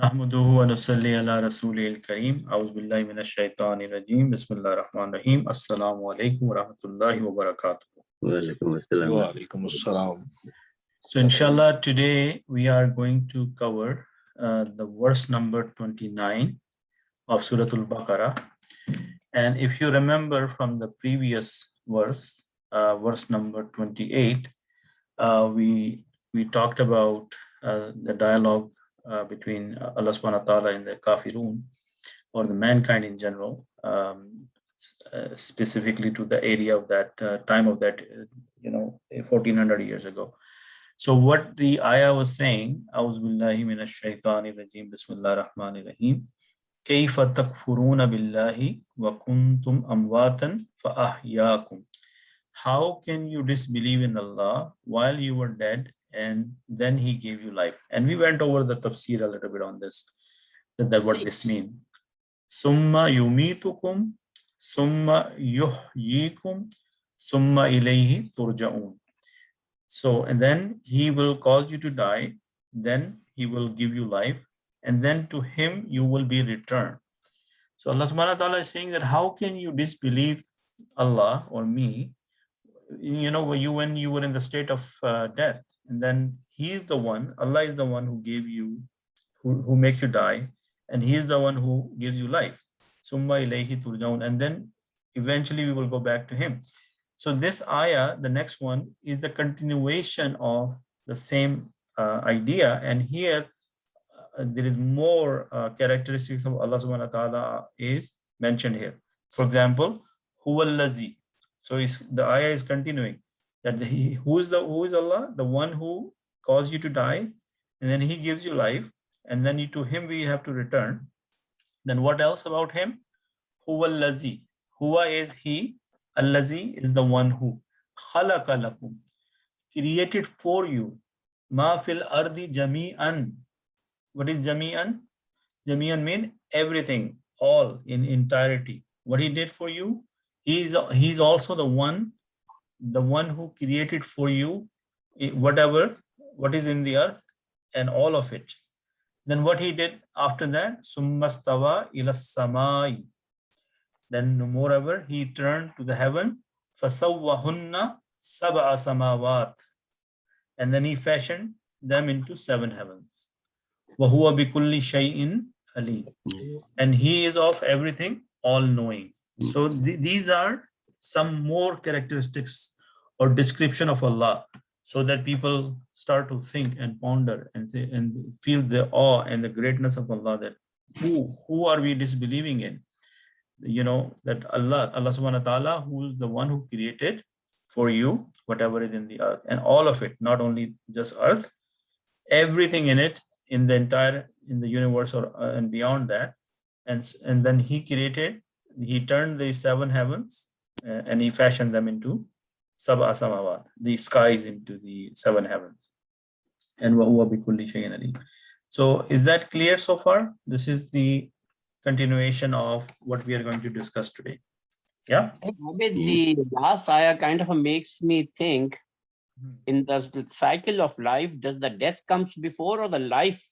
नहमदुहु व नुसल्ली अला रसूलिल करीम औज़ु बिल्लाहि मिनश शैतानिर रजीम बिस्मिल्लाहिर रहमानिर रहीम अस्सलामु अलैकुम व रहमतुल्लाहि व बरकातुहू। Walaikum assalam. So inshallah today we are going to cover the verse number 29 of Surah Al-Baqarah. And if you remember from the previous verse, verse number 28, we talked about the dialogue between Allah subhanahu wa ta'ala and the kafirun, or the mankind in general, specifically to the area of that time of that 1400 years ago. So what the ayah was saying, A'udhu billahi minash shaitanir rajim, bismillahir rahmanir rahim, kayfa takfuruna billahi wa kuntum amwatan fa ahyaakum. How can you disbelieve in Allah while you were dead and then He gave you life? And we went over the tafsir a little bit on this, that what this means. Summa yumitukum, summa yuhyikum, summa ilayhi turja'un. So, and then He will cause you to die, then He will give you life, and then to Him you will be returned. So Allah subhanahu wa ta'ala is saying that how can you disbelieve Allah or me, when you were in the state of death, and then He is the one, Allah is the one who gave you, who makes you die, and He is the one who gives you life. Summa ilayhi turjaun, and then eventually we will go back to Him. So this ayah, the next one, is the continuation of the same idea, and here there is more characteristics of Allah subhanahu wa ta'ala is mentioned here. For example, huwa allazi. So the ayah is continuing that who is Allah, the one who caused you to die, and then He gives you life, and then to Him we have to return. Then what else about Him? Huwa allazi. Huwa is He. Allazi is the one who khalaqa lakum, created for you, ma fil ardi jami'an. What is jami'an? Jami'an mean everything, all, in entirety. What He did for you, He's also the one who created for you what is in the earth and all of it. Then what He did after that, summa stawa ila samai. Then moreover, He turned to the heaven, fasawwahunna sab'a samawat, and then He fashioned them into 7 heavens. Wa huwa bikulli shay'in alim, and He is of everything all-knowing. So these are some more characteristics or description of Allah, so that people start to think and ponder and say, and feel the awe and the greatness of Allah, that who are we disbelieving in? That Allah subhanahu wa ta'ala, who is the one who created for you whatever is in the earth, and all of it, not only just earth, everything in it, in the universe, or and beyond that, and then He turned the 7 heavens and He fashioned them into sab'a samawat, the skies into the 7 heavens. And wa huwa bikulli shay'in alim. So is that clear so far? This is the continuation of what we are going to discuss today. Yeah? The last ayah kind of makes me think, in the cycle of life, does the death comes before or the life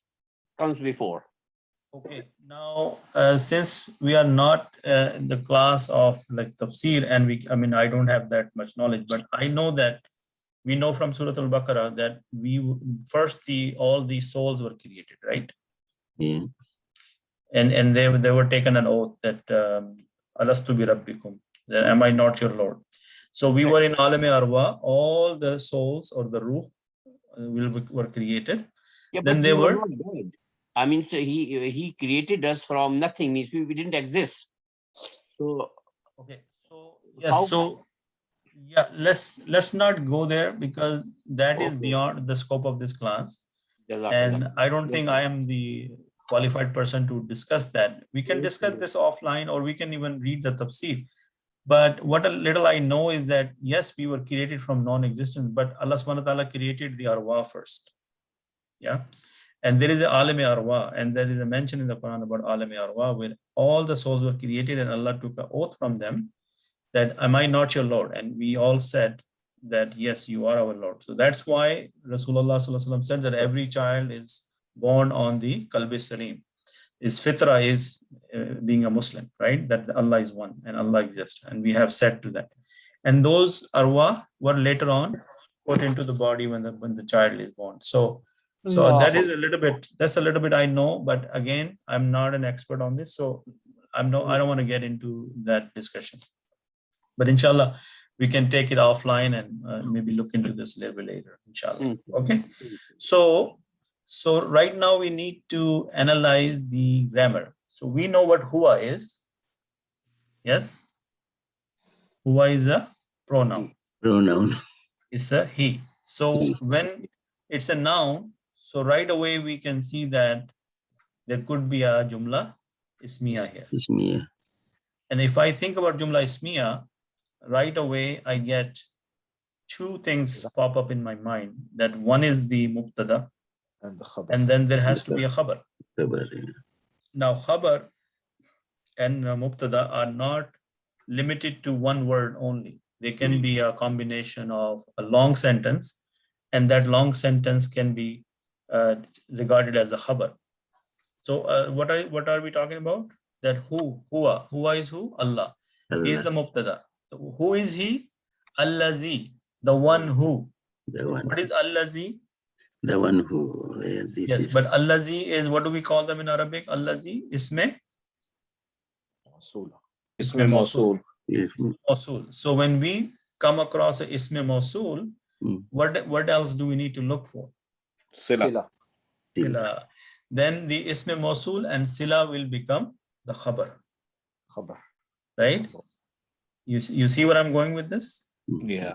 comes before? Okay, now since we are not in the class of like tafsir, and I don't have that much knowledge, but I know that we know from Surah Al-Baqarah that all these souls were created, right? Yeah. And they were taken an oath that alastu bi rabbikum, that am I not your Lord? So we were in Alam Arwa, all the souls or the ruh were created. Yeah, then but they were not dead. So he created us from nothing, means we didn't exist. So okay, so yes, let's not go there, because that is beyond the scope of this class, and I don't think I am the qualified person to discuss that. We can discuss this offline, or we can even read the tafsir. But what a little I know is that yes, we were created from non-existence, but Allah subhanahu wa ta'ala created the arwah first. Yeah. And there is a Alam Arwa, and there is a mention in the Quran about Alam Arwa, where all the souls were created, and Allah took an oath from them that, am I not your Lord? And we all said that yes, you are our Lord. So that's why Rasulullah sallallahu alaihi wasallam said that every child is born on the Qalb Salim. His fitra is being a Muslim, right? That Allah is one and Allah exists. And we have said to that. And those arwah were later on put into the body when the child is born. So that is that's a little bit I know, but again, I'm not an expert on this. So I don't want to get into that discussion. But inshallah, we can take it offline and maybe look into this a little bit later, inshallah. Okay. So right now we need to analyze the grammar. So we know what huwa is. Yes. Huwa is a pronoun. It's a he. So when it's a noun, so right away we can see that there could be a jumla ismiya here. And if I think about jumla ismiya, right away I get two things pop up in my mind. That one is the mubtada, and then there has to be a khabar. Now khabar and mubtada are not limited to one word only. They can be a combination of a long sentence, and that long sentence can be regarded as a khabar. So what are we talking about? That huwa is who? Allah. He is the mubtada. So who is he? Allazi, the one who. What is Allazi? The one who. Yes, but Allazi is, what do we call them in Arabic? Allazi, isme mawsul. Mawsul. So when we come across a isme mawsul, what else do we need to look for? Sila. Then the isme mawsul and sila will become the khabar. Right? You see where I'm going with this? Yeah.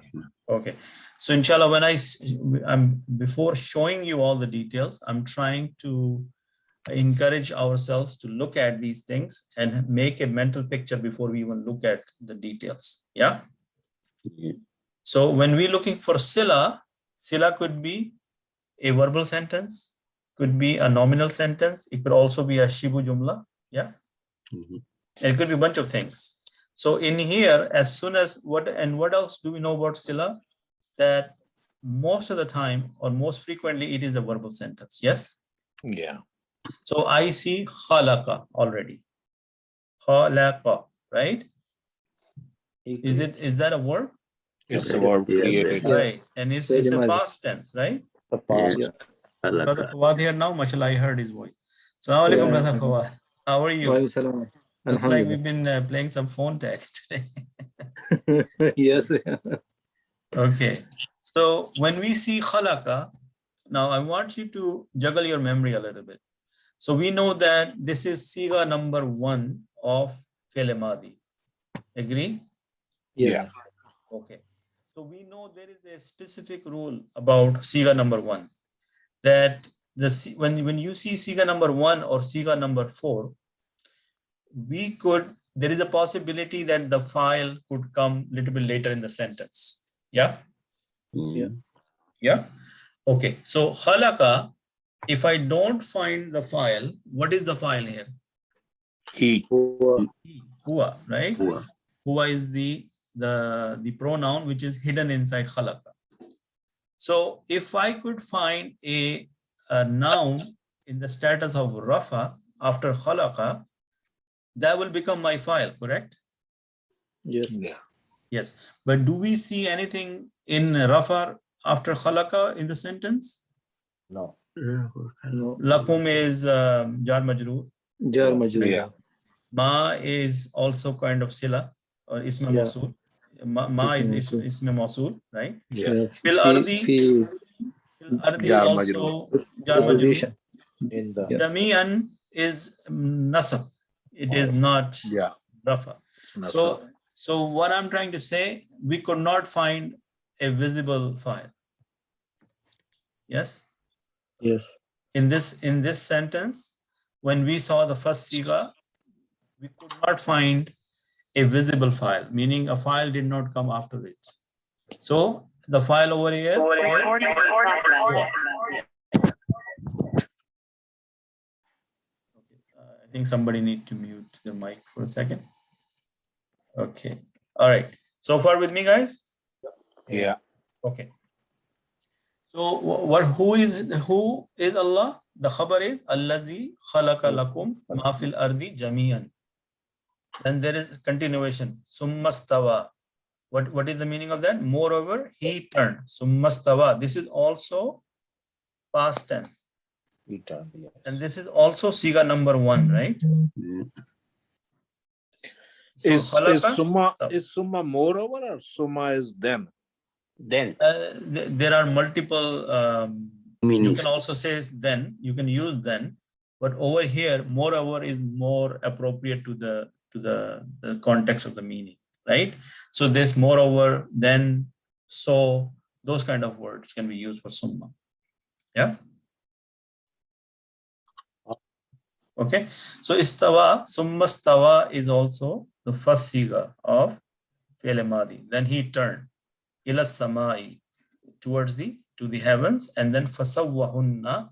Okay. So inshallah, when I'm before showing you all the details, I'm trying to encourage ourselves to look at these things and make a mental picture before we even look at the details. Yeah. So when we're looking for sila could be a verbal sentence, could be a nominal sentence. It could also be a shibu jumla. Yeah. And it could be a bunch of things. So in here, as soon as what else do we know about sila? That most of the time or most frequently it is a verbal sentence. Yes. Yeah. So I see khalaqa already. Khalaqa, right? Is that a verb? It's a verb created. Right. And it's a past tense, right? The past. Brother Fawad here now, mashallah, I heard his voice. Assalamu alaikum, brother Fawad. How are you? Looks like we've been playing some phone tag today. Yes. Okay. So when we see khalaqa, now I want you to juggle your memory a little bit. So we know that this is siga number 1 of fi'l madi. Agree? Yes. Yeah. Okay. So we know there is a specific rule about siga number 1, that when you see siga number 1 or siga number 4, there is a possibility that the file could come a little bit later in the sentence. Yeah? Yeah? Okay. So khalaqa, if I don't find the file, what is the file here? He. Huwa, right? Huwa is the pronoun which is hidden inside khalaqa. So if I could find a noun in the status of rafa after khalaqa, that will become my file, correct? Yes. Yeah. Yes. But do we see anything in rafa after khalaqa in the sentence? No. Lakum is jar majroor. Jar majroor. Yeah. Ma is also kind of sila or isma mawsul. Ma is isma mawsul, right? Yeah. Fil ardi is Jar also jar majroor. Position. In the. Jami'an is nasab. It is not Yeah. rafa. So what I'm trying to say, we could not find a visible file. Yes. Yes. In this sentence, when we saw the first siga, we could not find a visible file, meaning a file did not come after it. So the file over here. I think somebody need to mute the mic for a second. Okay. All right. So far with me, guys? Yeah. Okay. So who is Allah? The khabar is Allazi khalaqa lakum ma fil ardi jami'an. Then there is continuation. Summa stawa. What is the meaning of that? Moreover, he turned. Summa stawa. This is also past tense. He turned, yes. And this is also siga number 1, right? So Is khalaqa, summa moreover or summa is then? Then. there are multiple you Meanings. can also say then, you can use then, but over here moreover is more appropriate to the context of the meaning, right? So this moreover, then, so, those kind of words can be used for summa. Yeah. Okay, so istawa, summa stawa is also the first siga of fi'l madi. Then he turned ila samai, towards to the heavens, and then fasawwahunna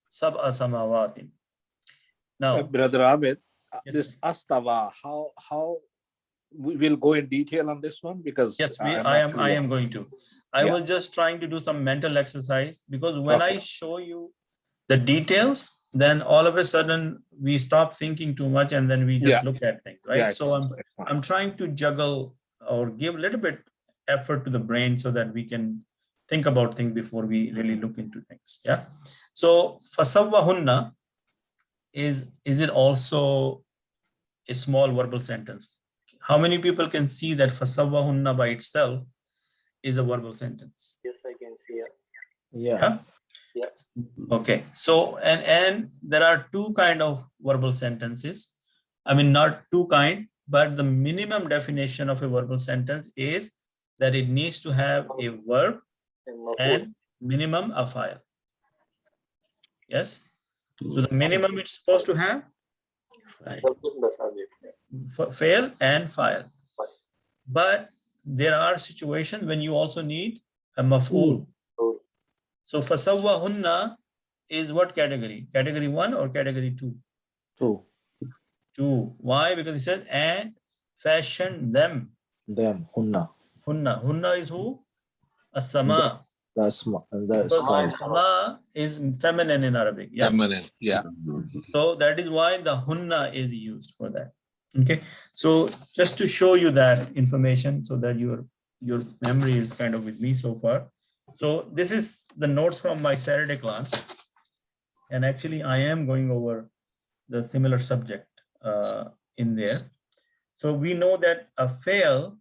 sab'a samawatin. Now, Brother Abid, yes, this astawa, how we will go in detail on this one, because yes, I am going to. I Yeah. was just trying to do some mental exercise, because when I show you the details, then all of a sudden we stop thinking too much and then we just look at things, right? Yeah, So it's fine. I'm trying to juggle or give a little bit effort to the brain so that we can think about things before we really look into things. Yeah. So fasawwahunna is it also a small verbal sentence? How many people can see that fasawwahunna by itself is a verbal sentence? Yes, I can see it. Yeah. Yes. Okay, so and there are two kind of verbal sentences. I mean, not two kind, but the minimum definition of a verbal sentence is that it needs to have a verb and minimum a file. Yes. So the minimum it's supposed to have fail and file. But there are situations when you also need a maf'ul. So fasawwahunna is what category? Category 1 or category 2? 2. Why? Because he said, and fashion them. Them, hunna. Hunna is who? As-sama. The sky. Sama is feminine in Arabic. Yes. Feminine, yeah. So that is why the hunna is used for that. Okay. So just to show you that information so that your memory is kind of with me so far. So this is the notes from my Saturday class. And actually I am going over the similar subject in there. So we know that a fail,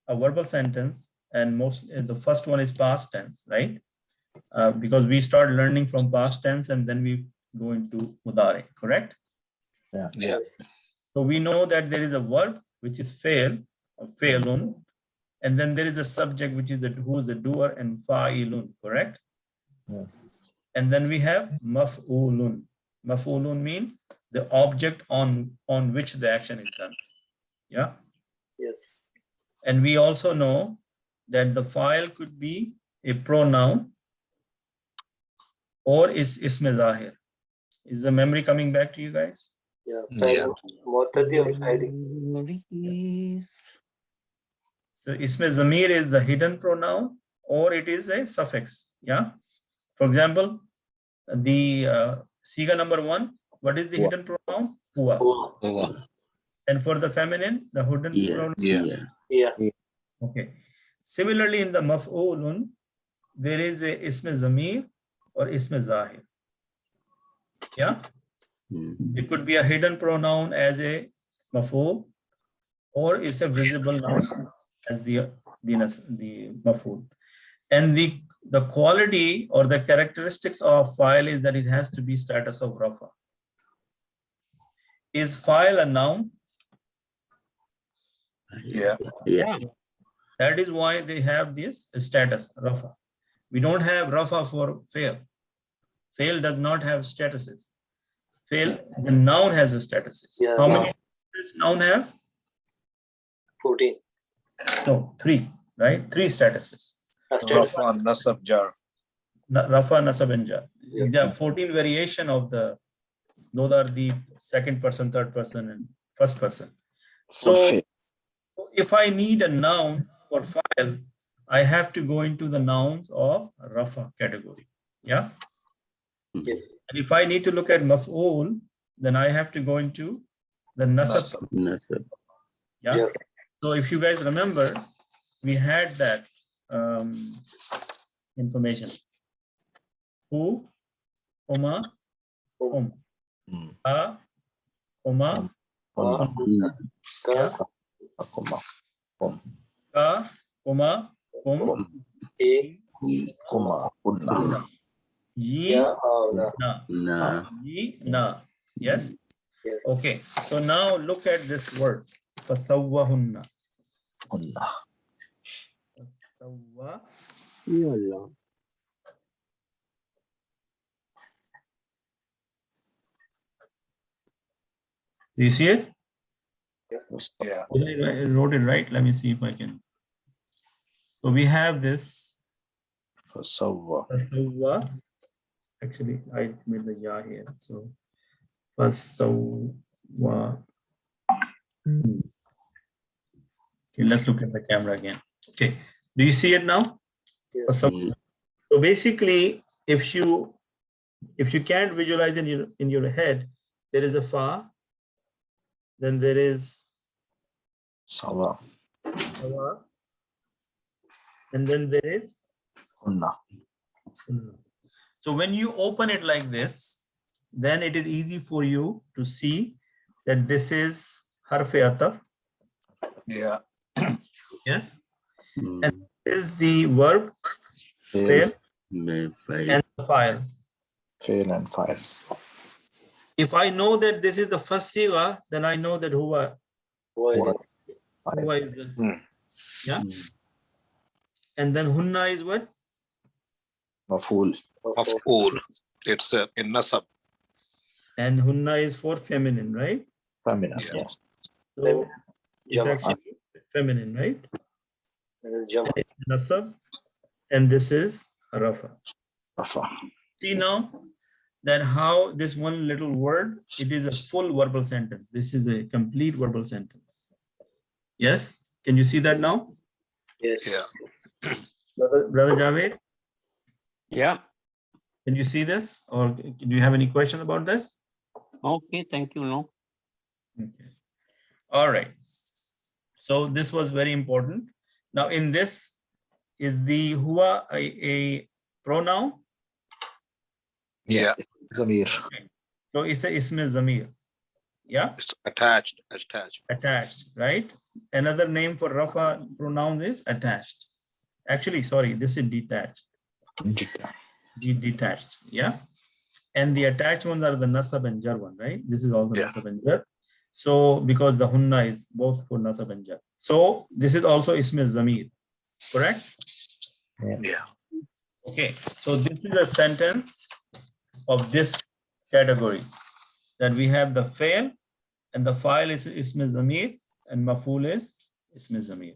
a verbal sentence, and the first one is past tense, right? Because we start learning from past tense and then we go into mudari, correct? Yeah. Yes. So we know that there is a verb which is fail or failun, and then there is a subject which is who is the doer and fa'ilun, correct? Yeah. And then we have maf'ulun. Maf'ulun mean the object on which the action is done. Yeah. Yes. And we also know that the file could be a pronoun or is isme zahir. Is the memory coming back to you guys? Yeah. Mu'tadi or fa'ili. So isme zamir is the hidden pronoun or it is a suffix. Yeah. For example, the siga number 1, what is the hidden pronoun? Huwa. And for the feminine, the hidden pronoun? Yeah. Okay. Similarly, in the maf'ulun, there is a isme zamir or isme zahir. Yeah. It could be a hidden pronoun as a maf'ul, or it's a visible noun as the maf'ul. And the quality or the characteristics of file is that it has to be status of rafa. Is file a noun? Yeah. That is why they have this status, rafa. We don't have rafa for fail. Fail does not have statuses. Fail, the noun has a statuses. Yeah, how many does noun have? 14. No, 3, right? 3 statuses. Rafa, nasab, jar. Rafa, nasab, and jar. There are 14 variation of those are the second person, third person, and first person. So if I need a noun for file, I have to go into the nouns of Rafa category. Yeah. Yes. And if I need to look at maf'ul, then I have to go into the nasab. Nasab. Yeah. Yeah. So if you guys remember, we had that information. Who, Huma, Hum. A, Huma, Ka, yeah. Ka, Huma, Hum, E, Kunna. Yi, Ya, Na. Na. Na. Yi, Na. Yes. Yes. Okay. So now look at this word. Fasawwahunna. Fasawwa. Ya Allah. Do you see it? Yeah. I wrote it right. Let me see if I can. So we have this fasawwa. Actually, I made the ya here. So fasawwa. Okay, let's look at the camera again. Okay, do you see it now? Yes. So basically, if you can't visualize in your head, there is a fa, then there is sawa, and then there is hunna. So when you open it like this, then it is easy for you to see that this is harf-e ataf. Yeah. Yes. And this is the verb fail and the file. Fail and file. If I know that this is the first sigha, then I know that huwa Why? is the yeah. And then hunna is what? Maful. Maf'ul. It's in nasab. And hunna is for feminine, right? Feminine. Yeah. Yes. So it's Jama. actually feminine, right? And Jama. Nasab, and this is rafa. Rafa. See now that how this one little word, it is a full verbal sentence. This is a complete verbal sentence. Yes? Can you see that now? Yes. Yeah. Brother Javed, Yeah. can you see this? Or do you have any question about this? Okay. Thank you. No. Okay. All right. So this was very important. Now in this, is the huwa a pronoun? Yeah. Zamir. So it's a ism zamir. Yeah, It's attached. attached, right? Another name for rafa pronoun is attached. Actually, sorry, this is detached. Detached, yeah. And the attached ones are the nasab and jar one, right? This is also Yeah. nasab and jar. So because the hunna is both for nasab and jar. So this is also ism zamir, correct? Yeah. Okay, so this is a sentence of this category, that we have the fail and the file is ism zamir and maful is ism zamir.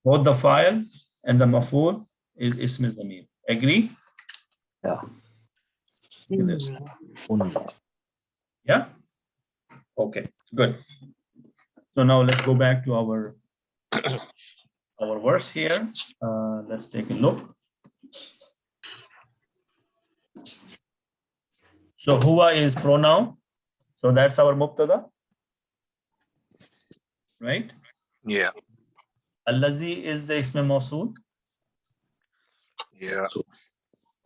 Both the file and the maful is ism zamir. Agree? Yeah. Yeah? Okay, good. So now let's go back to our verse here. Let's take a look. So huwa is pronoun. So that's our mubtada, right? Yeah. Allazi is the ism mawsool. Yeah.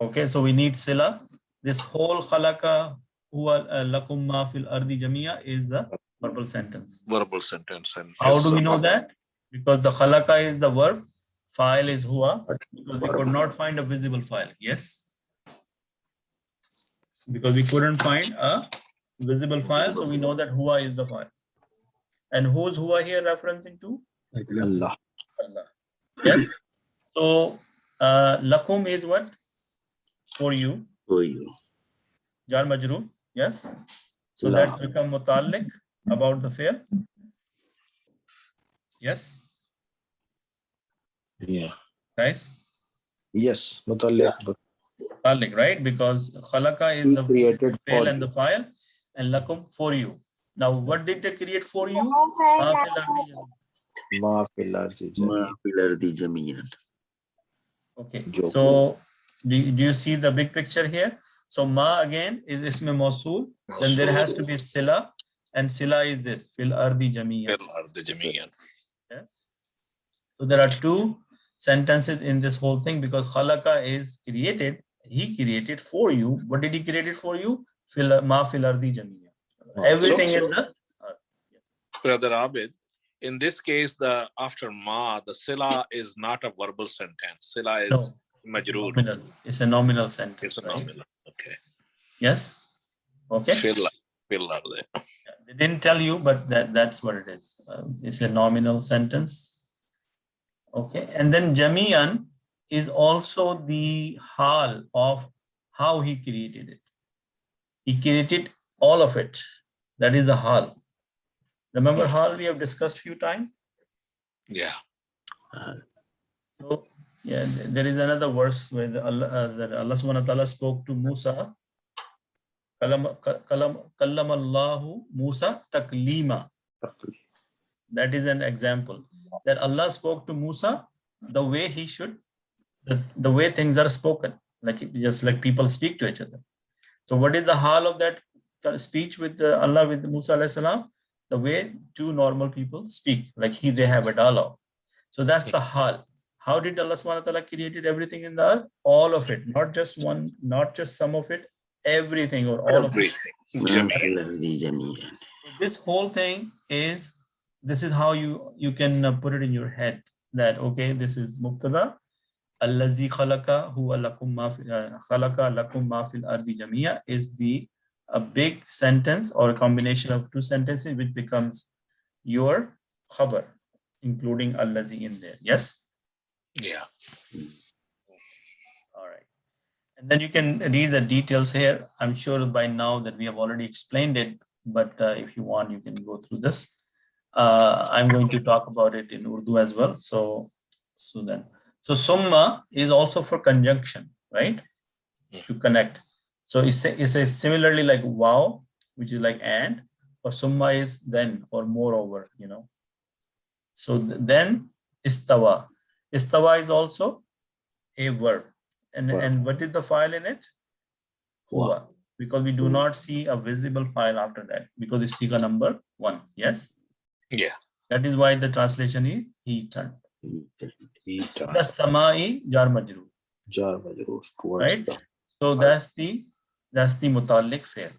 Okay, so we need sila. This whole khalaqa huwa lakum ma fil ardi jamia is the verbal sentence. Verbal sentence. And How do we know that? Because the khalaqa is the verb, file is huwa, because we could not find a visible file. Yes. Because we couldn't find a visible file, so we know that huwa is the file. And who's huwa here referencing to? Allah. Allah. Yes. So lakum is what? For you. For you. Jar majroor. Yes. So La. that's become mutalliq about the fail. Yes. Yeah. Guys. Yes. Mutalliq. Mutalliq, right? Because khalaqa is He the created fail for and the file, and lakum for you. Now, what did they create for you? Ma fil ardi jami'an. ما في الأرض جميعا. Okay, Joke. so do you see the big picture here? So ma again is ism mawsul, then there has to be sila, and sila is this, fil ardi jamiyan. Fil ardi jamiyan. Yes. So there are two sentences in this whole thing because khalaqa is created, he created for you. What did he create it for you? Ma fil ardi jamiyan. Everything in the earth. Brother Abid, in this case, the after ma, the sila is not a verbal sentence. Sila is No, majroor. it's a nominal sentence. It's a right? nominal. Okay. Yes. Okay. Fil ardi. They didn't tell you, but that's what it is. It's a nominal sentence. Okay, and then Jamian is also the hal of how he created it. He created all of it. That is the hal. Remember hal we have discussed few times? Yeah. So yeah, there is another verse where that Allah subhanahu wa ta'ala spoke to Musa. Kallam Allahu Musa taklima. That is an example that Allah spoke to Musa the way he should, the way things are spoken, like just like people speak to each other. So what is the hal of that speech with Allah with Musa alayhi salam? The way two normal people speak, like they have a dialogue. So that's the hal. How did Allah subhanahu wa ta'ala created everything in the earth? All of it, not just one, not just some of it, everything or all of it. ما في الأرض جميعا. This whole thing is, this is how you can put it in your head that, okay, this is mubtada, allazi khalaqa huwa lakum ma khalaqa lakum ma fil ardi jami'a is a big sentence or a combination of two sentences which becomes your khabar, including allazi in there. Yes? Yeah. All right. And then you can read the details here. I'm sure by now that we have already explained it, but if you want, you can go through this. I'm going to talk about it in Urdu as well. So summa is also for conjunction, right? To connect. So it's a similarly like wow, which is like and, or summa is then or moreover, you know. So then istawa. Istawa is also a verb. And what is the file in it? Huwa. Because we do not see a visible file after that because it's Siga number 1. Yes? Yeah. That is why the translation is he turned. The samai jar majroor. Jar majroor towards Right? the. So that's the mutalliq fail.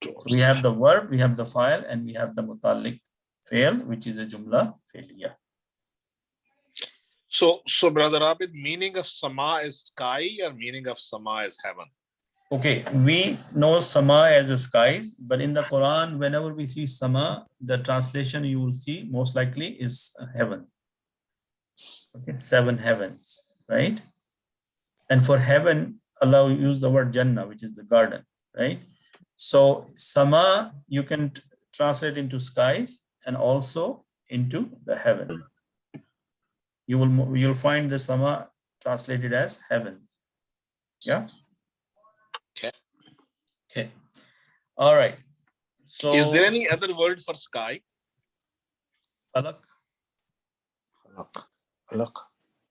So we have the verb, we have the file, and we have the mutalliq fail, which is a jumla failure. So Brother Abid, meaning of sama is sky or meaning of sama is heaven? Okay, we know sama as the skies, but in the Quran, whenever we see sama, the translation you will see most likely is heaven. Okay, 7 heavens, right? And for heaven, Allah used the word Jannah, which is the garden, right? So sama you can translate into skies and also into the heaven. You'll find the sama translated as heavens. Yeah. Okay. All right. So is there any other word for sky? Falak. Falak.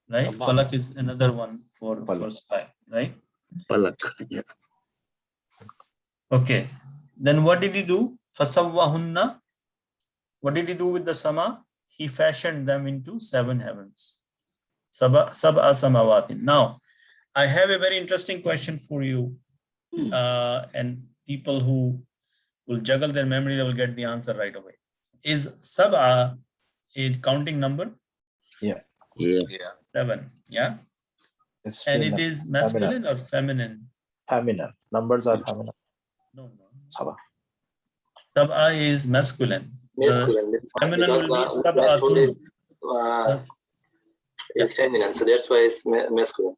Right? Falak is another one for sky, right? Falak. Yeah. Okay. Then what did he do? Fasawwahunna. What did he do with the sama? He fashioned them into 7 heavens. Sab'a samawatin. Now, I have a very interesting question for you. And people who will juggle their memory, they will get the answer right away. Is sab'a a counting number? Yeah. 7. Yeah. It's And it is masculine or feminine? Feminine. Numbers are feminine. No. Sab'a. Sab'a is masculine. Masculine. Feminine will be sab'atun sab'atun. is feminine, so that's why it's masculine.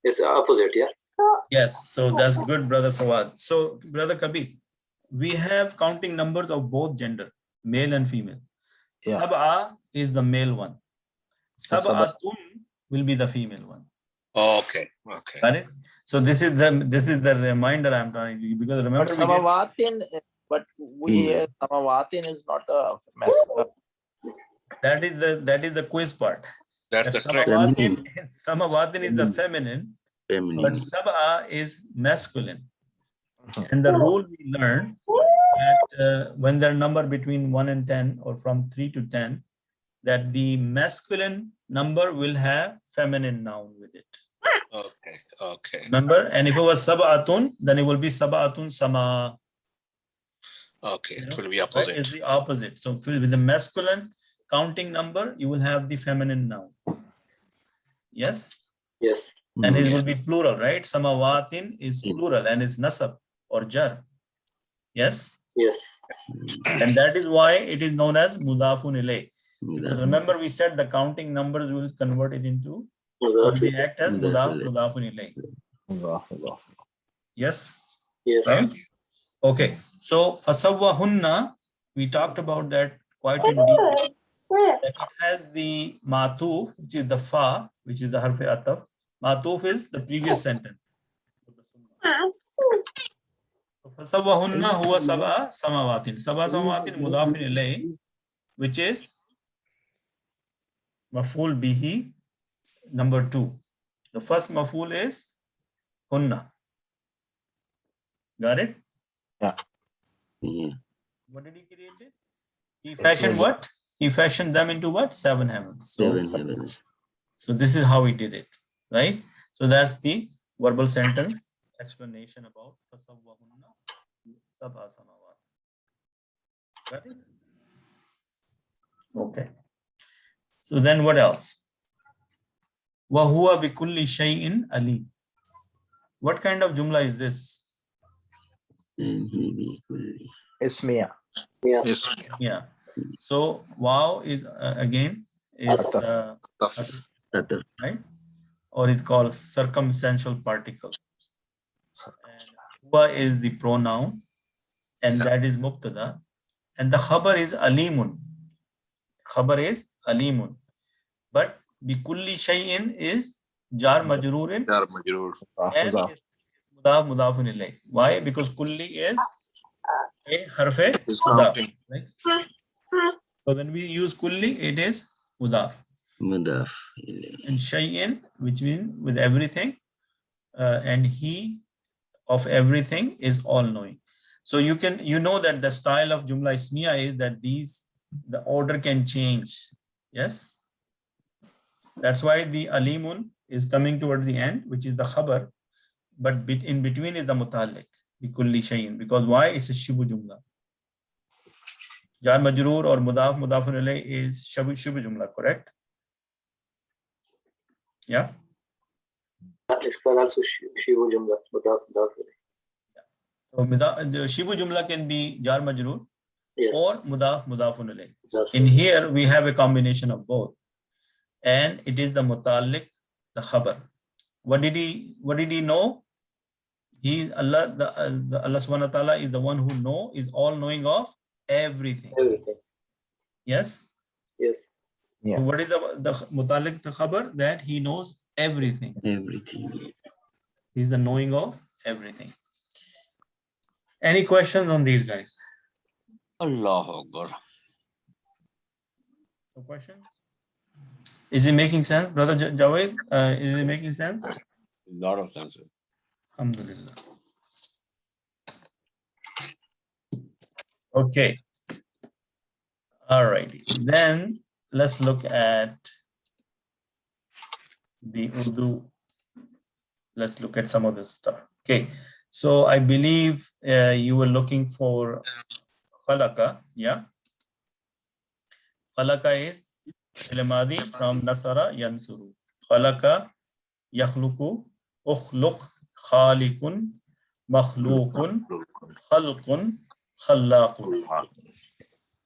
It's opposite, yeah. Yes, so that's good, Brother Fawad. So, Brother Kabir, we have counting numbers of both gender, male and female. Yeah. Sab'a is the male one. Sab'atun will be the female one. Okay. Got it? So this is the reminder I'm trying to give, because remember But Samawatin, but we hear Samawatin is not a masculine. That is the quiz part. That's the trick. Samawatin is the feminine, but Feminine. sab'a is masculine. And the rule we learned that when they're numbered between 1 and 10 or from 3 to 10, that the masculine number will have feminine noun with it. Okay. Remember? And if it was sab'atun, then it will be sab'atun sama. Okay, You it know, will be right? opposite. It's the opposite. So with the masculine counting number, you will have the feminine noun. Yes? Yes. And it will be plural, right? Samawatin is plural and is nasab or jar. Yes? Yes. And that is why it is known as mudafun ilay. Because remember we said the counting numbers will convert it into, or they act as mudafun ilay. Yes? Yes. Right? Okay. So fasawwahunna, we talked about that quite in detail. That it has the matuf, which is the fa, which is the harf ataf. Matuf is the previous sentence. فَسَوَّهُنَّ هُوَ سَبْعَ سَمَوَاتٍ. سَبْعَ سَمَوَاتٍ مُضَافٌ إِلَيْهِ, which is maf'ul bihi number 2. The first maf'ul is hunna. Got it? Yeah. What did he create it? He fashioned what? He fashioned them into what? 7 heavens. So, 7 heavens. so this is how he did it, right? So that's the verbal sentence explanation about فَسَوَّهُنَّ سَبْعَ سَمَوَاتٍ. Got it? Okay. So then what else? وَهُوَ بِكُلِّ شَيْءٍ عَلِيمٌ. What kind of jumla is this? Ismiya. Yeah. Yes. Yeah. So wow is again is Tough. right, or it's called circumstantial particle. And huwa is the pronoun, and that is mubtada, and the khabar is alimun. Khabar is alimun, but bikulli shay'in is jar majrurin Jar majroor. and is mudafun ilayh. Why? Because kulli is a harfe Is mudaf, counting. right? So when we use kulli, it is mudaf. Mudaf. And shay'in, which means with everything, and he of everything is all knowing. So you know that the style of jumla ismiya is that the order can change. Yes. That's why the alimun is coming towards the end, which is the khabar, but in between is the mutalik, bikulli shay'in. Because why? It's a shubu jumla. Jar majroor or mudafun ilayh is shubu jumla, correct? Yeah. It's called also Shivu Jumla. So the shibu jumla can be jar majroor Yes. or mudafun ilayh. In here we have a combination of both, and it is the mutalik, the khabar. What did he know? Allah subhanahu wa ta'ala is the one who is all knowing of everything. Everything. Yes. Yes. Yeah. So what is the mutalik, the khabar? That he knows everything. Everything. He's the knowing of everything. Any questions on these guys? Allahu Akbar. No questions? Is it making sense, brother Javed? Is it making sense? A lot of sense. Alhamdulillah. Okay. All right. Then let's look at the Urdu. Let's look at some of this stuff. Okay. So I believe you were looking for khalaqa. Yeah. Khalaqa is Ilamadi from Nasara Yansuru. Khalaqa, yakhluqu, ukhluq, khaliqun, makhluqun, khalqun, khallaqun.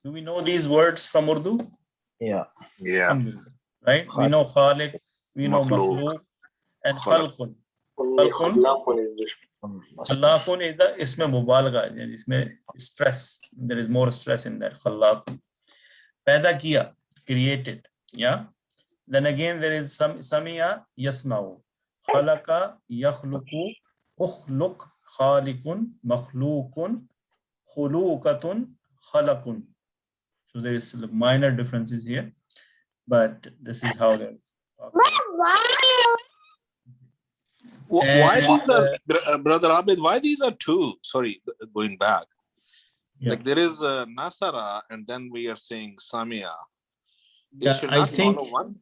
Do we know these words from Urdu? Yeah. Yeah. Right? We know khaliq, we know Makhluq, makhluq, and khalaq. khalqun. Only Khalqun. Khallaqun is different. Khallaqun is the isme mubalagha, isme stress. There is more stress in that. Khallaqun. Paida kiya, created. Yeah. Then again there is some samiya yasma'u. Khalaqa, yakhluqu, ukhluq, khaliqun, makhluqun, khuluqatun, khalaqun. So there is minor differences here. but this is how they're talking. Why And, these are, Brother Abid, why these are two? Sorry, going back. yeah. Like there is Nasara and then we are saying Samia. It Yeah, should I not think follow one.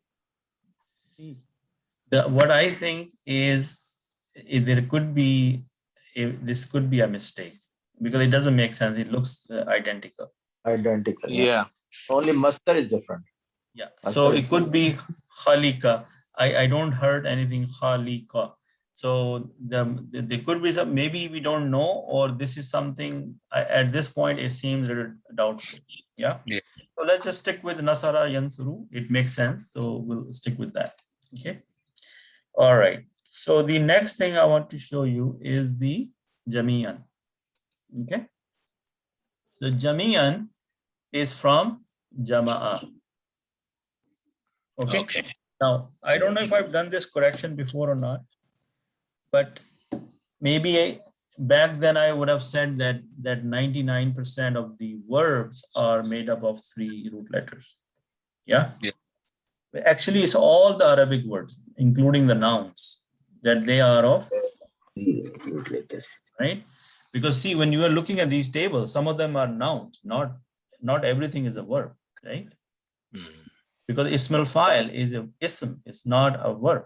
what I think is there could be, this could be a mistake because it doesn't make sense. It looks identical. Identical. Yeah. Only mastar is different. Yeah. So Mastar it is could be khalika. I don't heard anything khalika. So there could be some, maybe we don't know, or this is something at this point it seems a little doubtful. Yeah. Yeah. So let's just stick with Nasara Yansuru. It makes sense. So we'll stick with that. Okay. All right. So the next thing I want to show you is the Jamian. Okay. The Jamian is from Jama'a. Okay. Okay. Now, I don't know if I've done this correction before or not, but maybe back then I would have said that 99% of the verbs are made up of 3 root letters. Yeah. Yeah. Actually, it's all the Arabic words, including the nouns, that they are of, right? Because see, when you are looking at these tables, some of them are nouns, not everything is a verb, right? Because Ismail file is a ism, it's not a verb.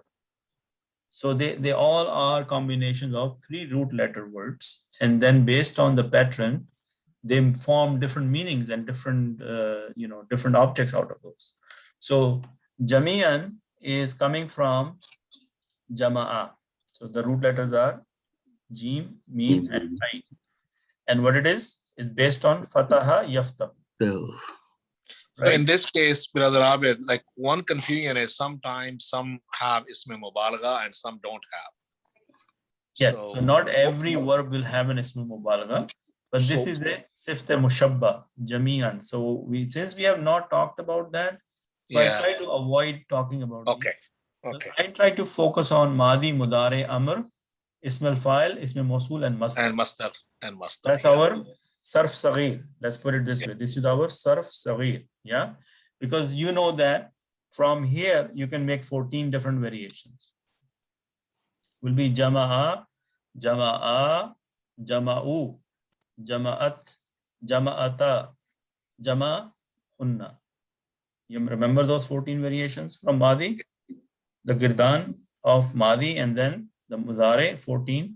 So they all are combinations of 3 root letter words, and then based on the pattern, they form different meanings and different different objects out of those. So Jamian is coming from Jama'a. So the root letters are Jim, Mim, and Ain. And what it is based on Fataha Yafta. So in this case, Brother Abid, like one confusion is sometimes some have Ism Mubalagha and some don't have. Yes, so not every verb will have an Ism Mubalagha, but this is a Sift Mushabba, Jamian. So since we have not talked about that, so I try to avoid talking about Okay. these. Okay. I try to focus on Madi, Mudare, Amr, Ism al-Fa'il, Ism Mawsul, and Masdar. And Masdar. That's our Sarf Saghir. Let's put it this way. This is our Sarf Saghir. Yeah. Because you know that from here you can make 14 different variations. Will be Jama'a, Jama'a, Jama'u, Jama'at, Jama'ata, Jama'unna. You remember those 14 variations from Madi? The Girdan of Madi and then the Mudare 14.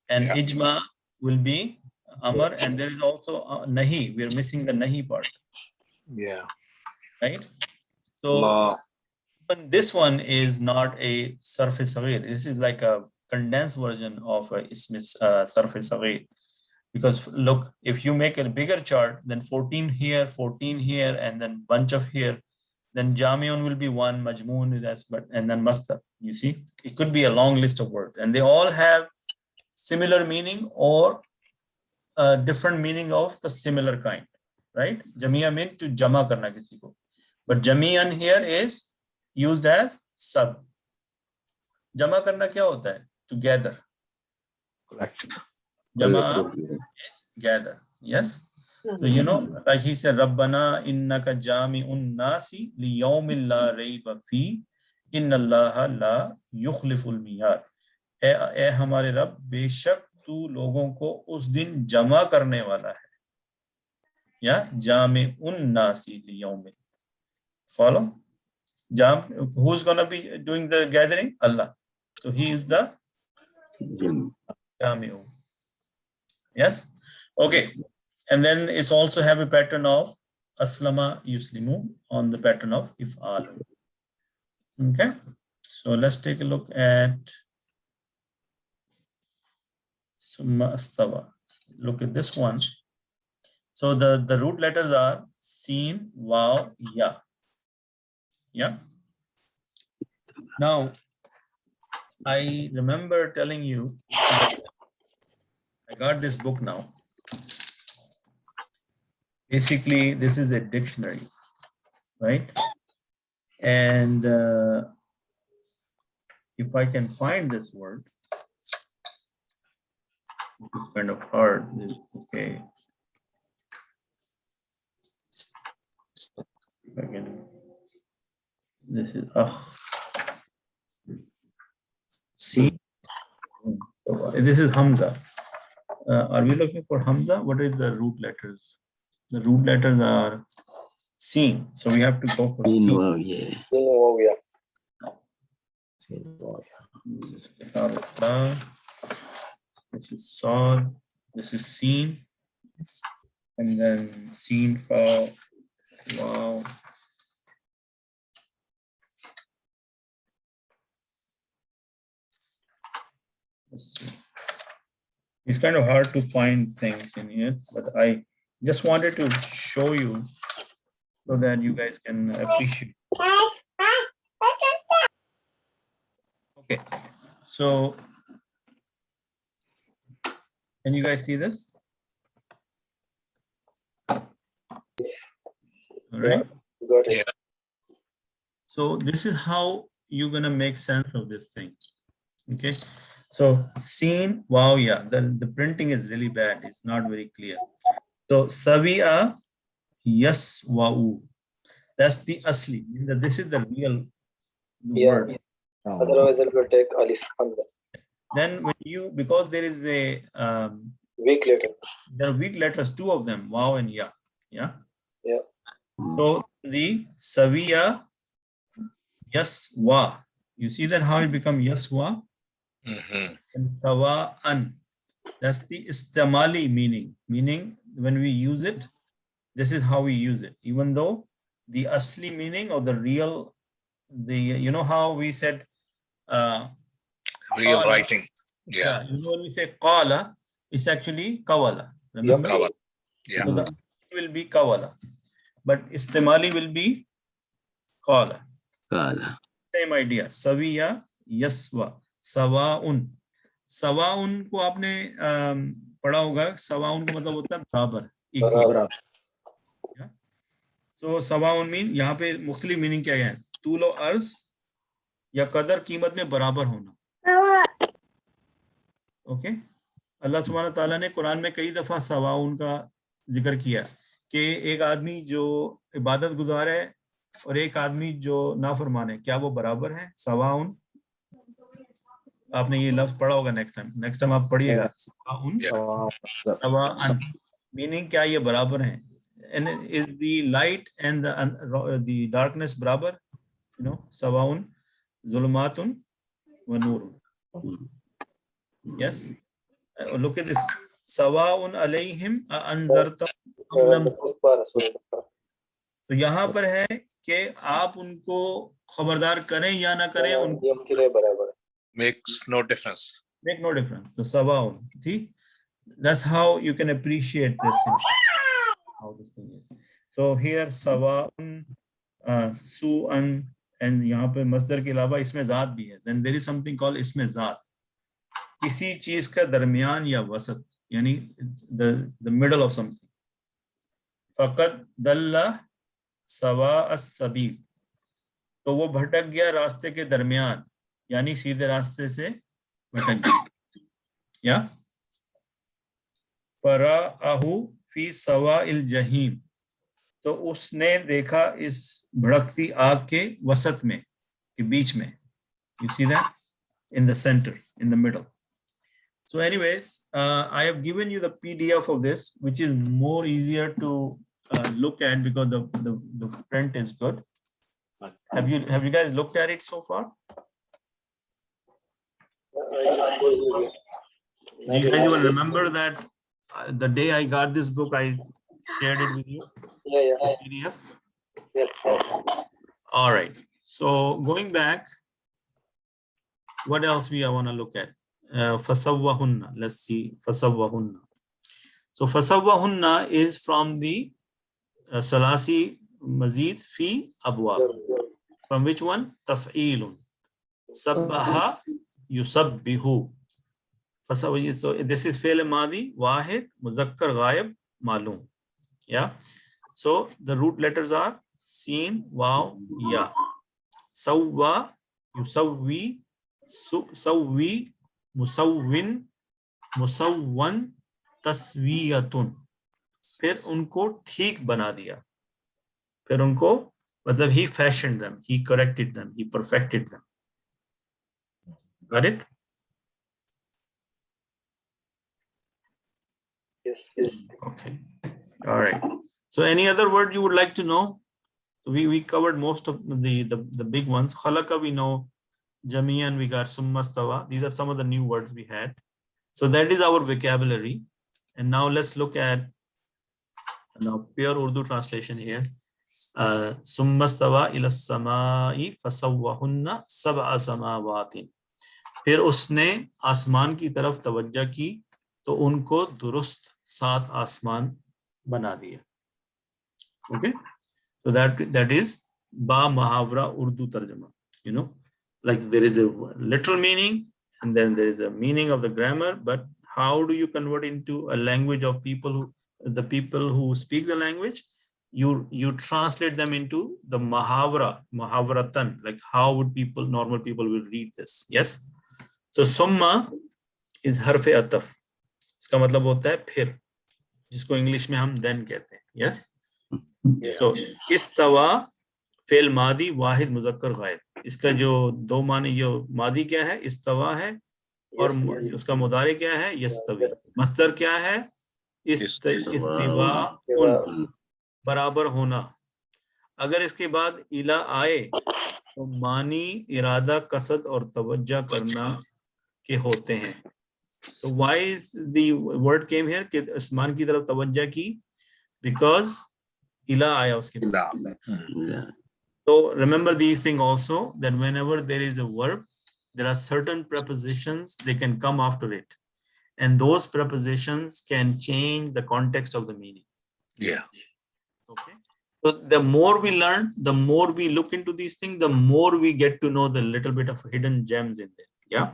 And Ijma will be Amr, and there is also Nahi. We are missing the Nahi part. Yeah. Right? So even this one is not a surface Saghir. This is like a condensed version of a surface Saghir. Because look, if you make a bigger chart, then 14 here, 14 here, and then bunch of here, then Jamiun will be 1, Majmoon is and then Mastar. You see, it could be a long list of words, and they all have similar meaning or different meaning of the similar kind, right? Jamia means to jama karna kisi ko, but Jamian here is used as sub. Jama karna kya hota hai? To gather. Correct. Jama is gather. Yes. So you know, like he said, Rabbana innaka jami'un nasi li yawmin la rayba fi inna Allaha la yukhliful miyad. ए हमारे रब बेशक तू लोगों को उस दिन जमा करने वाला है या जामे उन नासी लियौमिन. Follow? Who's going to be doing the gathering? Allah. So he is the Jami'u. Yes? Okay. And then it's also have a pattern of Aslama Yuslimu on the pattern of If'al. Okay. So let's take a look at Summa Astawa. Look at this one. So the root letters are Sin, Waw, Ya. Yeah. Now, I remember telling you that I got this book now. Basically, this is a dictionary, right? And if I can find this word, it's kind of hard. Okay. If I can This is Sin. This is Hamza. Are we looking for Hamza? What is the root letters? The root letters are Sin. So we have to go for Sin. Wow, yeah. Oh, yeah. This is Kitab. This is Sad. This is Sin. And then Sin for wow. Let's see. It's kind of hard to find things in here, but I just wanted to show you so that you guys can appreciate. Okay, so can you guys see this? All right. Got it. Yeah. So this is how you're gonna make sense of this thing. Okay. So seen, wow, yeah, the printing is really bad. It's not very clear. So Savi'a, yes, wa'u. That's the asli. This is the real word. Otherwise, it will take alif hamza. Then when you, because there is a Week later. there are weak letters, two of them, wow and ya. Yeah. Yeah. So the Savi'a, yes, wa. You see that how it become yes, wa? And sawa'an, that's the istimali meaning. Meaning when we use it, this is how we use it. Even though the asli meaning or the real, you know how we said Real qala. writing. Yeah. You know when we say qala, it's actually kawala. Remember? Kawala. Yeah. So the asli will be kawala, but istimali will be qala. Kala. Same idea. Sawiya, yaswa. सवाउन सवाउन को आपने पढ़ा होगा सवाउन का मतलब होता है बराबर सो सवाउन mean यहाँ पे मुख्तलिफ मीनिंग क्या है तूल और अर्ज या कदर कीमत में बराबर होना ओके अल्लाह सुब्हानहू तआला ने कुरान में कई दफा सवाउन का जिक्र किया कि एक आदमी जो इबादत गुजार है और एक आदमी जो नाफरमान है क्या वो बराबर है सवाउन आपने ये लफ्ज पढ़ा होगा नेक्स्ट टाइम आप पढ़िएगा सवाउन मीनिंग क्या ये बराबर हैं and is the light and the darkness barabar sawaun zulumatun wa nurun yes look at this sawaun alayhim anzarta तो यहाँ पर है कि आप उनको खबरदार करें या ना करें उनके लिए बराबर makes no difference. Make no difference. So sawaun, see, that's how you can appreciate this. How this thing is. So here sawaun, su'an, and यहाँ पे मस्दर के अलावा इसमें ज़ात भी है. Then there is something called इसमें ज़ात. किसी चीज का दरमियान या वसत, यानी the middle of something. फ़क़द दल्ला सवा as-सबील. तो वो भटक गया रास्ते के दरमियान, यानी सीधे रास्ते से भटक गया. या फराअहु फी सवाइल जहीम. तो उसने देखा इस भड़कती आग के वसत में, के बीच में. You see that? In the center, in the middle. So anyways, I have given you the PDF of this, which is more easier to look at because the print is good. Have you guys looked at it so far? Do you guys even remember that the day I got this book, I shared it with you? Yeah. PDF? Yes. All right. So going back, what else we want to look at? Fasawwahunna. Let's see. Fasawwahunna. So fasawwahunna is from the Salasi Mazid fi Abwab. From which one? Taf'ilun. Sabbaha yusabbihu. So this is fi'l madi, wahid, muzakkar, ghaib, malum. Yeah. So the root letters are sin, waw, ya. Sawwa, yusawwi, sawwi, musawwin, musawwan, taswiyatun. फिर उनको ठीक बना दिया. फिर उनको मतलब he fashioned them, he corrected them, he perfected them. Got it? Yes. Okay. All right. So any other word you would like to know? So we covered most of the big ones. Khalaqa we know, Jamian we got, Summa stawa. These are some of the new words we had. So that is our vocabulary. And now let's look at pure Urdu translation here. Summa stawa ila samai fasawwahunna sab'a samawatin. फिर उसने आसमान की तरफ तवज्जो की तो उनको दुरुस्त 7 आसमान बना दिया. Okay, so that is ba muhavra Urdu tarjama. You know, like there is a literal meaning and then there is a meaning of the grammar, but how do you convert into a language of the people who speak the language? You translate them into the muhavratan, like how would normal people will read this. Yes. So summa is harf ataf. इसका मतलब होता है फिर, जिसको English में हम then कहते हैं. Yes. So इस्तवा फेल मादी वाहिद मुजक्कर गायब. इसका जो दो माने, ये मादी क्या है? इस्तवा है, और उसका मुदारे क्या है? यस्तवी. मस्दर क्या है? इस्तिवा, बराबर होना. अगर इसके बाद इला आए तो मानी इरादा, कसद और तवज्जा करना के होते हैं. So why is the word came here कि आसमान की तरफ तवज्जा की? Because ila आया उसके बाद. So remember these things also, that whenever there is a verb, there are certain prepositions, they can come after it, and those prepositions can change the context of the meaning. Yeah. Okay. So the more we learn, the more we look into these things, the more we get to know the little bit of hidden gems in there. Yeah.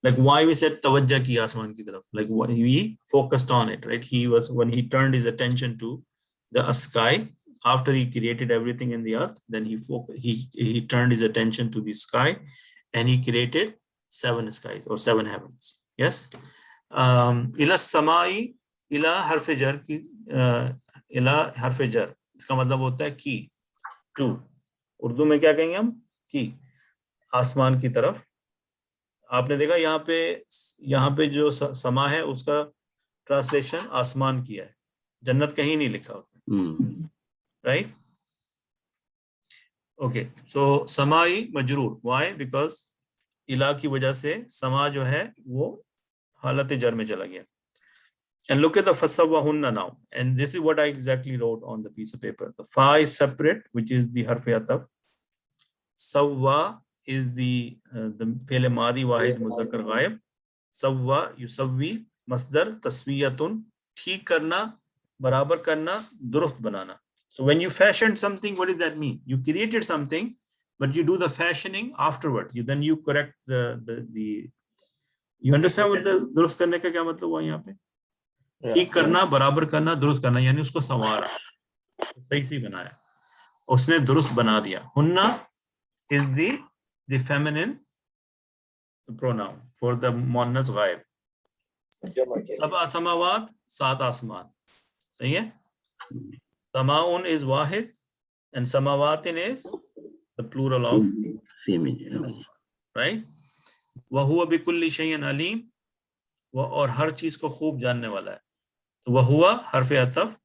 Like why we said tawajjah ki asman ki taraf, like what he focused on it, right? When he turned his attention to the sky, after he created everything in the earth, then he turned his attention to the sky, and he created 7 skies or 7 heavens. Yes. Ila samai, ila harf jar ki, ila harf jar, इसका मतलब होता है की, to. Urdu में क्या कहेंगे हम? की, आसमान की तरफ. आपने देखा यहाँ पे जो समा है उसका ट्रांसलेशन आसमान किया है, जन्नत कहीं नहीं लिखा होता. Right? Okay, so samai majroor. Why? Because इला की वजह से समा जो है वो हालत जर में चला गया. And look at the fasawwahunna now, and this is what I exactly wrote on the piece of paper. The fa is separate, which is the harf ataf. Sawwa is the fi'l madi wahid muzakkar ghaib. Sawwa yusawwi, masdar taswiyatun, ठीक करना, बराबर करना, दुरुस्त बनाना. So when you fashion something, what does that mean? You created something, but you do the fashioning afterward. Then you correct the you understand what the दुरुस्त करने का क्या मतलब हुआ यहाँ पे? ठीक करना, बराबर करना, दुरुस्त करना, यानी उसको संवारा, सही से बनाया, उसने दुरुस्त बना दिया. हुन्ना is the feminine pronoun for the muannas ghaib. सबा समावात, 7 आसमान. सही है. Samaun is wahid and samawatin is the plural of female, right? Wa huwa bi kulli shay'in alim, और हर चीज को खूब जानने वाला है. तो वह हुआ हर्फ अतफ,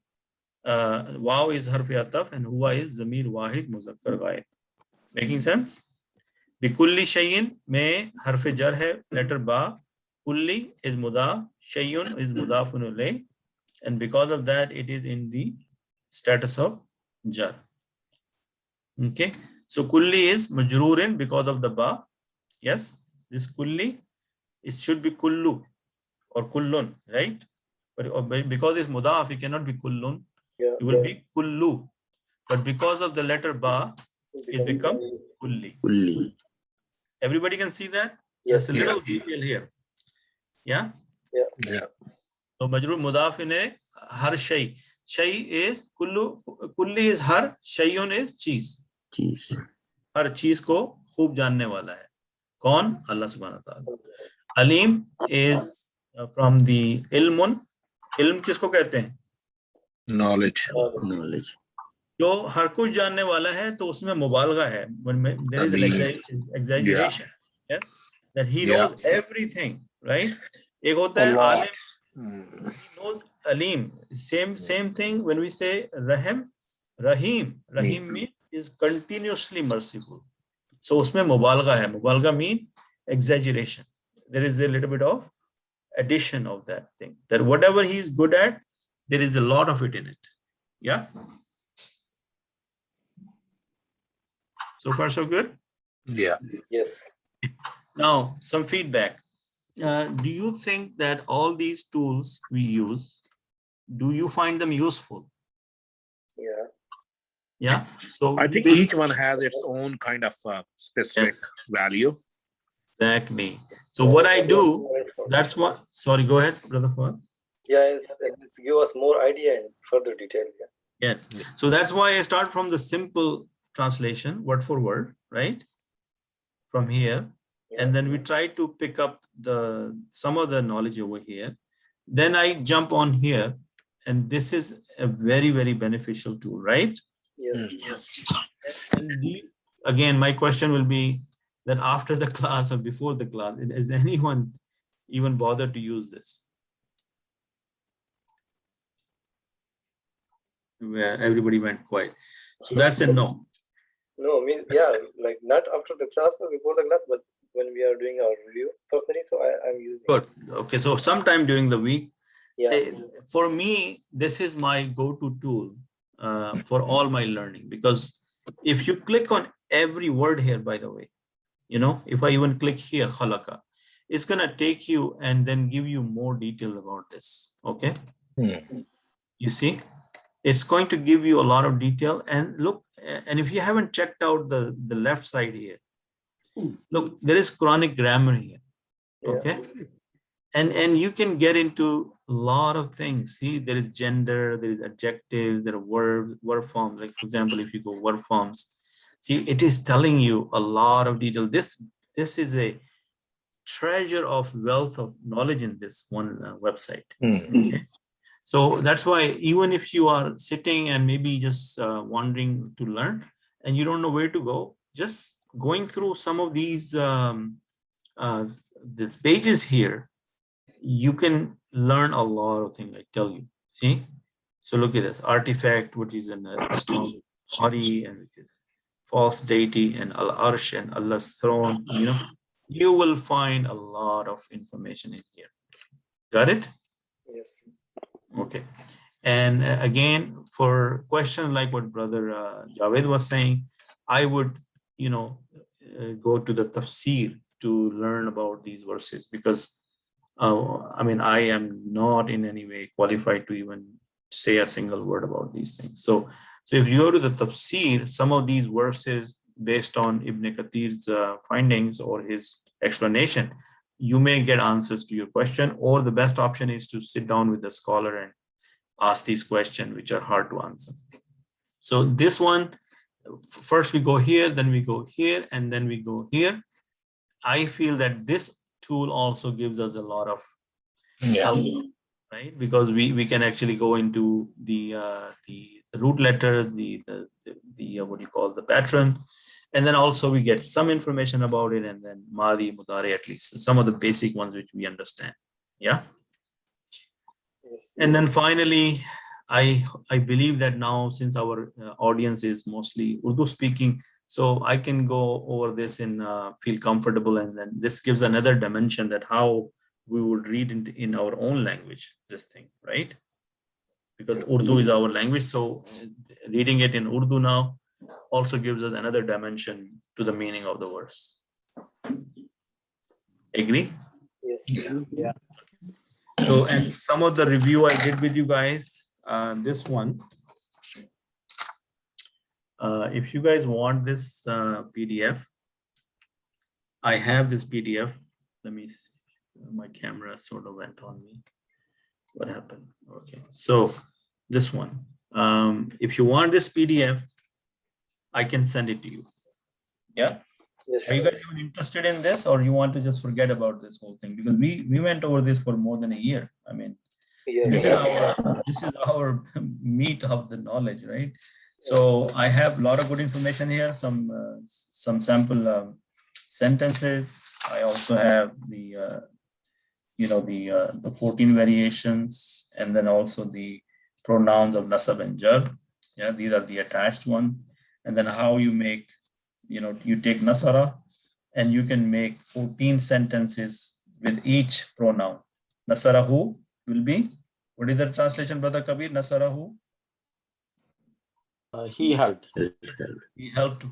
वाव is हर्फ अतफ and हुआ is ज़मीर वाहिद मुज़क्कर गायब. Making sense? bi kulli shay'in में हर्फ जर है लेटर बा, kulli is मुदाफ, shay'un is मुदाफुन इलैह, and because of that it is in the status of jar. Okay, so kulli is majroorin because of the ba. Yes, this kulli, it should be kullu or kullun, right? But because it's mudaf, it cannot be kullun. It will be kullu. But because of the letter ba, it becomes kulli. Everybody can see that? Yes. There's a little detail here. Yeah? Yeah. So majroor mudaf in a har shay. Shay is kulli is har, shayun is cheese. हर चीज को खूब जानने वाला है. कौन? अल्लाह सुब्हानहू व तआला. Aleem is from the ilmun. इल्म किसको कहते हैं? Knowledge. जो हर कुछ जानने वाला है तो उसमें मुबालगा है, there is an exaggeration, yes, that he knows everything, right? एक होता है आलिम, he knows alim. Same thing when we say rahim means is continuously merciful. So उसमें मुबालगा है. मुबालगा mean exaggeration. There is a little bit of addition of that thing, that whatever he is good at, there is a lot of it in it. Yeah. So far, so good? Yeah. Yes. Now, some feedback. Do you think that all these tools we use, do you find them useful? Yeah. Yeah. So I think each one has its own kind of specific value. Exactly. So what I do, that's what, sorry, go ahead, Brother Fuad. Yeah, it's give us more idea and further detail. Yeah. Yes. So that's why I start from the simple translation, word for word, right? From here. And then we try to pick up some of the knowledge over here. Then I jump on here, and this is a very, very beneficial tool, right? Yes. And again, my question will be that after the class or before the class, is anyone even bothered to use this? Where everybody went quiet. So that's a no. No, I mean, yeah, like not after the class or before the class, but when we are doing our review personally, so I'm using Good. Okay, so sometime during the week. Yeah. For me, this is my go-to tool for all my learning, because if you click on every word here, by the way, you know, if I even click here, khalaqa, it's gonna take you and then give you more detail about this. Okay. You see, it's going to give you a lot of detail. And look, and if you haven't checked out the left side here, look, there is Quranic grammar here. Okay. And you can get into a lot of things. See, there is gender, there is adjective, there are verb forms. Like for example, if you go verb forms, see, it is telling you a lot of detail. This is a treasure of wealth of knowledge in this one website. Okay. So that's why even if you are sitting and maybe just wondering to learn and you don't know where to go, just going through some of these pages here, you can learn a lot of things, I tell you. See? So look at this artifact, which is an astronomy body, and which is false deity, and Al-Arsh and Allah's throne. You know, you will find a lot of information in here. Got it? Yes. Okay. And again, for questions like what Brother Javed was saying, I would, you know, go to the tafsir to learn about these verses, because I mean, I am not in any way qualified to even say a single word about these things. So if you go to the tafsir, some of these verses based on Ibn Kathir's findings or his explanation, you may get answers to your question, or the best option is to sit down with the scholar and ask these questions, which are hard to answer. So this one, first we go here, then we go here, and then we go here. I feel that this tool also gives us a lot of help, right? Because we can actually go into the root letters, the what do you call, the pattern, and then also we get some information about it, and then Madi, Mudari, at least some of the basic ones which we understand. Yeah. Yes. And then finally, I believe that now, since our audience is mostly Urdu speaking, so I can go over this and feel comfortable, and then this gives another dimension that how we would read in our own language, this thing, right? Because Urdu is our language, so reading it in Urdu now also gives us another dimension to the meaning of the verse. Agree? Yes. Yeah. So, and some of the review I did with you guys, this one, if you guys want this PDF, I have this PDF. Let me see. My camera sort of went on me. What happened? Okay, so this one, if you want this PDF, I can send it to you. Yeah. Yes. Are you guys even interested in this, or you want to just forget about this whole thing? Because we went over this for more than a year. I mean, Yes. this is our meat of the knowledge, right? So I have a lot of good information here, some sample sentences. I also have the the 14 variations, and then also the pronouns of nasab and jar. Yeah, these are the attached one. And then how you make, you take nasara and you can make 14 sentences with each pronoun. Nasarahu will be, what is the translation, Brother Kabir? Nasarahu? He helped. He helped.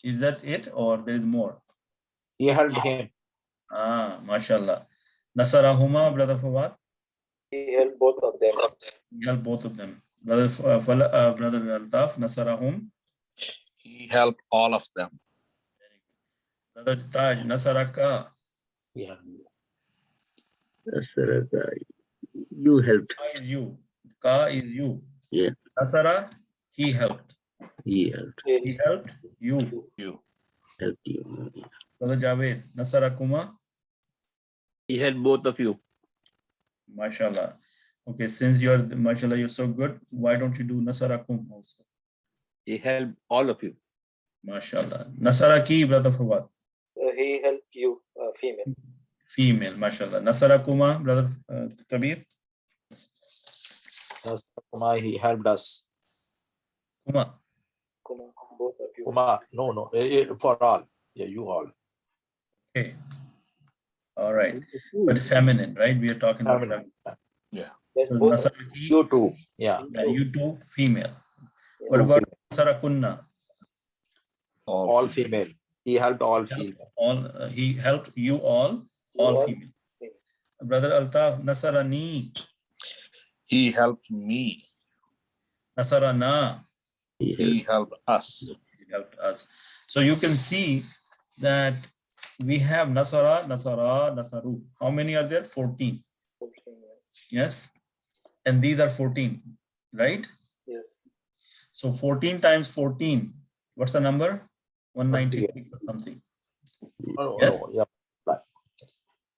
Is that it, or there is more? He helped him. Mashallah. Nasarahuma, Brother Fawad? He helped both of them. He helped both of them. Brother Altaf, Nasarahum? He helped all of them. Brother Taj, Nasaraka? Yeah. Nasaraka. You helped. Ka is you. Ka is you. Yeah. Nasara, he helped. He helped. He helped you. Helped you. Brother Javed, Nasarakuma? He helped both of you. Mashallah. Okay, since mashallah, you're so good, why don't you do Nasarakum also? He helped all of you. Mashallah. Nasaraki, Brother Fawad? He helped you, female. Female, mashallah. Nasarakuma, Brother Kabir? He helped us. Kuma? Kuma, both of you. Kuma, no, for all. Yeah, you all. Okay. All right. But feminine, right? We are talking about feminine. Yes, So both. Nasaraki, You too. Yeah. you two, female. Yeah. What about Nasarakunna? All female. He helped all female. He helped you all female. Brother Altaf, Nasarani? He helped me. Nasarana? He helped us. He helped us. So you can see that we have Nasara, Nasara, Nasaru. How many are there? 14. 14, Yes. And these are 14, right? yes. So 14 times 14, what's the number? 196 or something. Yes. No, yeah.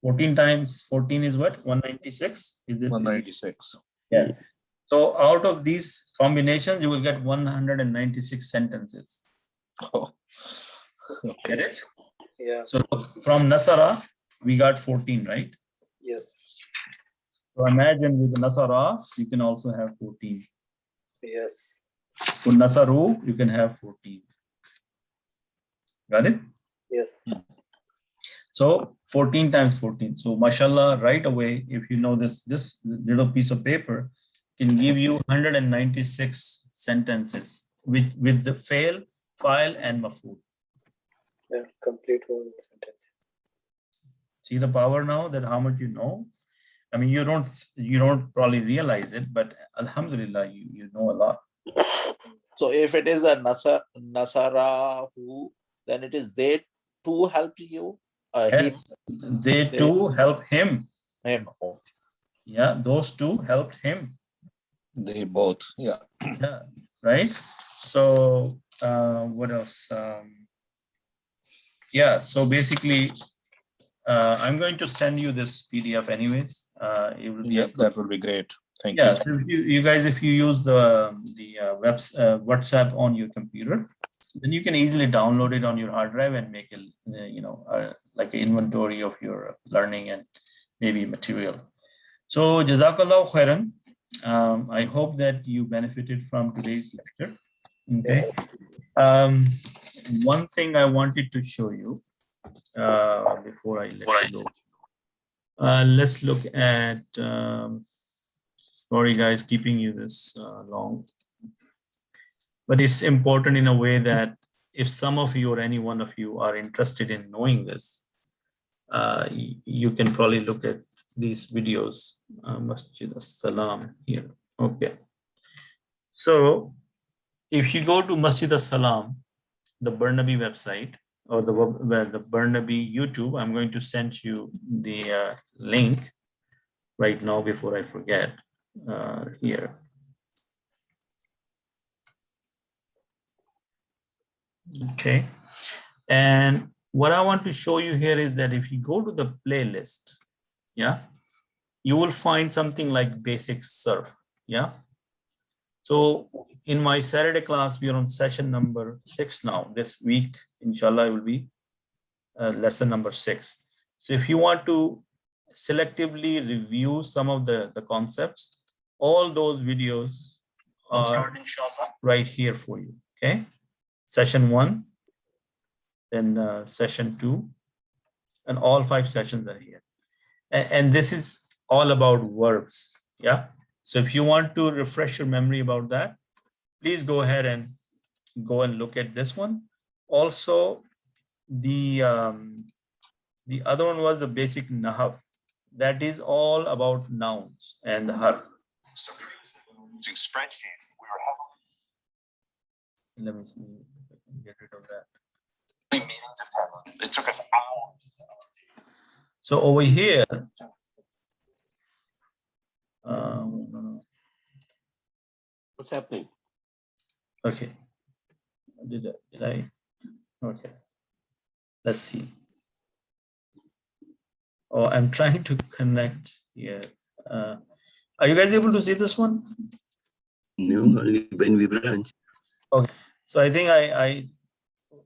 14 times 14 is what? 196? Is it? 196. Yeah. So out of these combinations, you will get 196 sentences. Oh. Get it? Yeah, So from Nasara, we got 14, right? yes, So imagine with Nasara, you can also have 14. yes. So Nasaru, you can have 14. Got it? Yes. So 14 times 14. So mashallah, right away, if you know this little piece of paper can give you 196 sentences with the fail, file, and maf'ul. Yeah, complete whole sentence. See the power now that how much you know? I mean, you don't probably realize it, but alhamdulillah, you know a lot. So if it is a Nasara who, then it is they too help you. Yes, they too help him. Him. Okay. Yeah, those two helped him. They both. Yeah. Yeah, right. So what else? Yeah, so basically, I'm going to send you this PDF anyways. It will be That would be great. Thank yeah, you. so if you guys, if you use the WhatsApp on your computer, then you can easily download it on your hard drive and make it, like an inventory of your learning and maybe material. So Jazakallah khairan. I hope that you benefited from today's lecture. Okay. One thing I wanted to show you before I let you go. Let's look at. Sorry, guys, keeping you this long. But it's important in a way that if some of you or any one of you are interested in knowing this, you can probably look at these videos. Masjid as-Salam here. Okay. So if you go to Masjid as-Salam, the Barnaby website or the Barnaby YouTube, I'm going to send you the link right now before I forget here. Okay. And what I want to show you here is that if you go to the playlist, yeah, you will find something like basic surf. Yeah. So in my Saturday class, we are on session number 6 now. This week, inshallah, it will be lesson number 6. So if you want to selectively review some of the concepts, all those videos are right here for you. Okay, session 1, then session 2, and all 5 sessions are here. And this is all about verbs. Yeah. So if you want to refresh your memory about that, please go ahead and look at this one. Also, the other one was the basic nahav. That is all about nouns and the harf. Let me see if I can get rid of that. It took us hours. So over here, What's happening? okay. Did I? Okay. Let's see. Oh, I'm trying to connect here. Are you guys able to see this one? No, only when we branch. Okay. So I think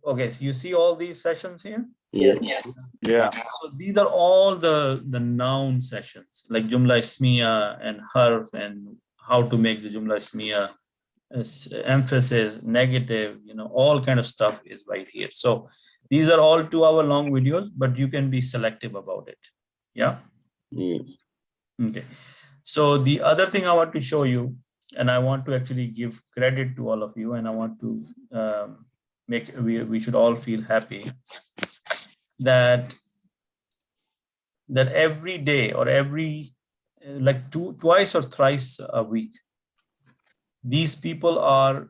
okay. So you see all these sessions here? Yes. Yeah. So these are all the noun sessions, like Jumla Ismiya and Harf and how to make the Jumla Ismiya, emphasis, negative, all kind of stuff is right here. So these are all 2-hour-long videos, but you can be selective about it. Yeah. Yeah. Okay. So the other thing I want to show you, and I want to actually give credit to all of you, and I want to we should all feel happy that every day or every like twice or thrice a week, these people are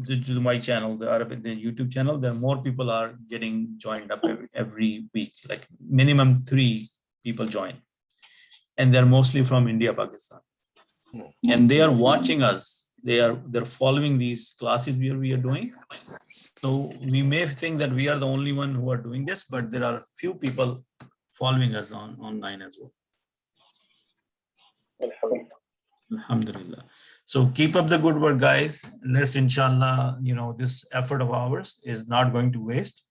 to my channel, the YouTube channel, there more people are getting joined up every week, like minimum 3 people join, and they're mostly from India, Pakistan, and they are watching us. They're following these classes we are doing. So we may think that we are the only one who are doing this, but there are few people following us online as well. Alhamdulillah. So keep up the good work, guys. Let's, inshallah, this effort of ours is not going to waste.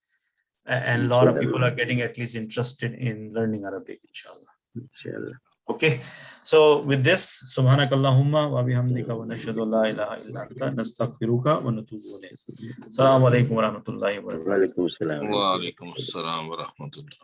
And a lot of people are getting at least interested in learning Arabic, inshallah. Inshallah. Okay. So with this, subhanakallahumma wa bihamdika wa nashhadu la ilaha illa anta nastaghfiruka wa natubu ilayk. Assalamu alaikum wa rahmatullahi wa barakatuh. Wa alaikum salam. Wa alaikum assalam wa rahmatullah.